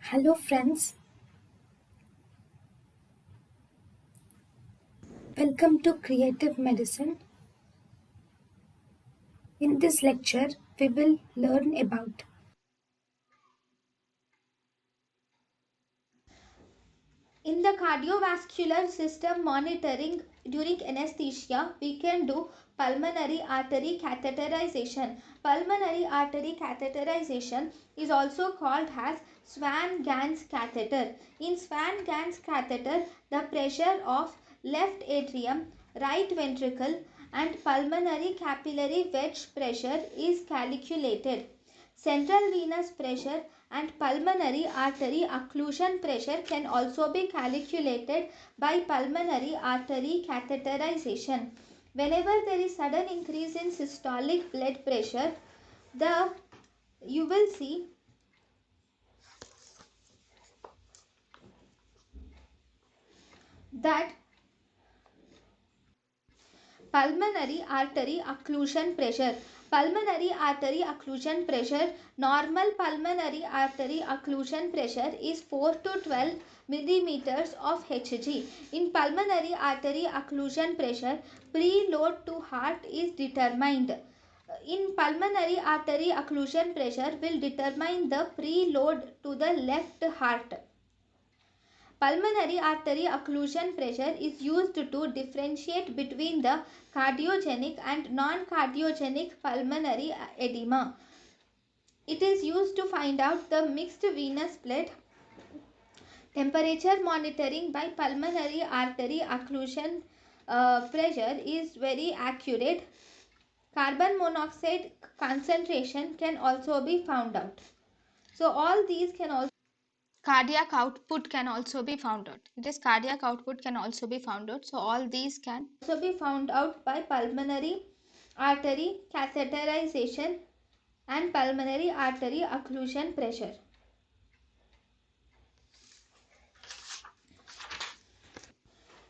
Hello, friends. Welcome to Creative Medicine. In this lecture, we will learn about In the cardiovascular system monitoring during anesthesia, we can do pulmonary artery catheterization. Pulmonary artery catheterization is also called as Swan-Ganz catheter. In Swan-Ganz catheter, the pressure of left atrium, right ventricle and pulmonary capillary wedge pressure is calculated. Central venous pressure and pulmonary artery occlusion pressure can also be calculated by pulmonary artery catheterization. Whenever there is sudden increase in systolic blood pressure, you will see that pulmonary artery occlusion pressure. Pulmonary artery occlusion pressure. Normal pulmonary artery occlusion pressure is 4 to 12 millimeters of Hg. In pulmonary artery occlusion pressure, preload to heart is determined. In pulmonary artery occlusion pressure will determine the preload to the left heart. Pulmonary artery occlusion pressure is used to differentiate between the cardiogenic and non-cardiogenic pulmonary edema. It is used to find out the mixed venous blood. Temperature monitoring by pulmonary artery occlusion pressure is very accurate. Carbon monoxide concentration can also be found out. So all these can also cardiac output can also be found out. Cardiac output can also be found out. So all these can also be found out by pulmonary artery catheterization and pulmonary artery occlusion pressure.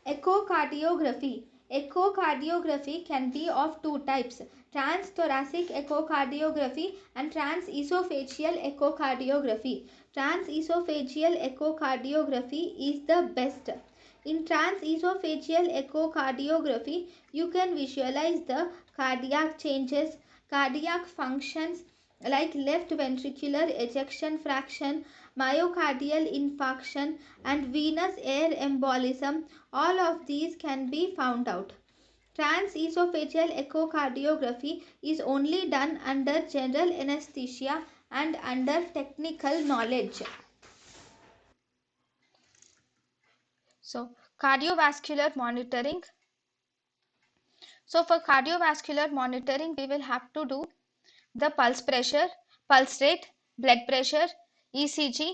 Echocardiography. Echocardiography can be of two types: transthoracic echocardiography and transesophageal echocardiography. Transesophageal echocardiography is the best. In transesophageal echocardiography, you can visualize the cardiac changes, cardiac functions like left ventricular ejection fraction, myocardial infarction and venous air embolism. All of these can be found out. Transesophageal echocardiography is only done under general anesthesia and under technical knowledge. So, cardiovascular monitoring. So, for cardiovascular monitoring, we will have to do the pulse pressure, pulse rate, blood pressure, ECG,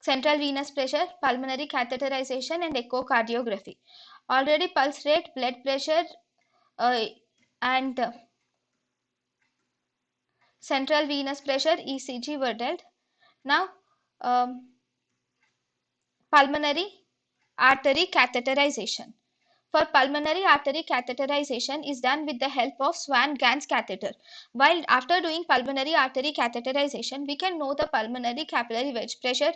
central venous pressure, pulmonary catheterization and echocardiography. Already pulse rate, blood pressure and central venous pressure, ECG were dealt. Now pulmonary artery catheterization. For pulmonary artery catheterization is done with the help of Swan-Ganz catheter. While after doing pulmonary artery catheterization, we can know the pulmonary capillary wedge pressure,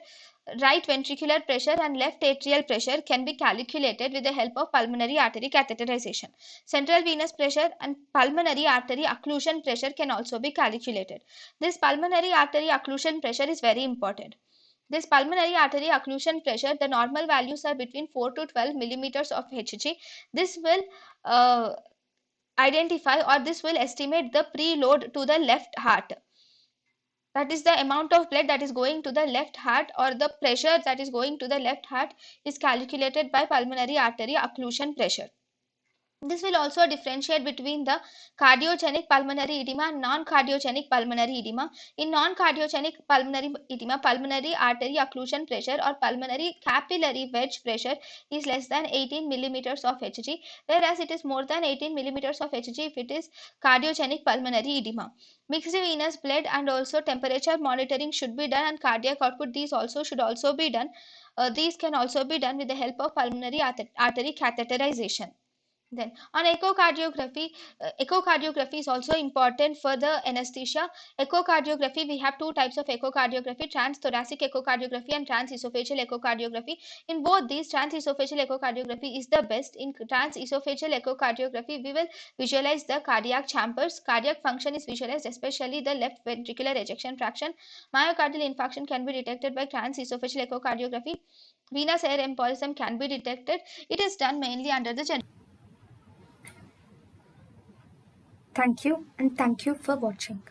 right ventricular pressure and left atrial pressure can be calculated with the help of pulmonary artery catheterization. Central venous pressure and pulmonary artery occlusion pressure can also be calculated. This pulmonary artery occlusion pressure is very important. This pulmonary artery occlusion pressure, the normal values are between 4 to 12 millimeters of Hg. This will identify or this will estimate the preload to the left heart. That is the amount of blood that is going to the left heart, or the pressure that is going to the left heart is calculated by pulmonary artery occlusion pressure. This will also differentiate between the cardiogenic pulmonary edema and non-cardiogenic pulmonary edema. In non-cardiogenic pulmonary edema, pulmonary artery occlusion pressure or pulmonary capillary wedge pressure is less than 18 millimeters of Hg, whereas it is more than 18 millimeters of Hg if it is cardiogenic pulmonary edema. Mixed venous blood and also temperature monitoring should be done, and cardiac output, these also should also be done. These can also be done with the help of pulmonary artery catheterization. Then on echocardiography is also important for the anesthesia. Echocardiography, we have two types of echocardiography: transthoracic echocardiography and transesophageal echocardiography. In both these, transesophageal echocardiography is the best. In transesophageal echocardiography, we will visualize the cardiac chambers. Cardiac function is visualized, especially the left ventricular ejection fraction. Myocardial infarction can be detected by transesophageal echocardiography. Venous air embolism can be detected. It is done mainly under the general. Thank you, and thank you for watching.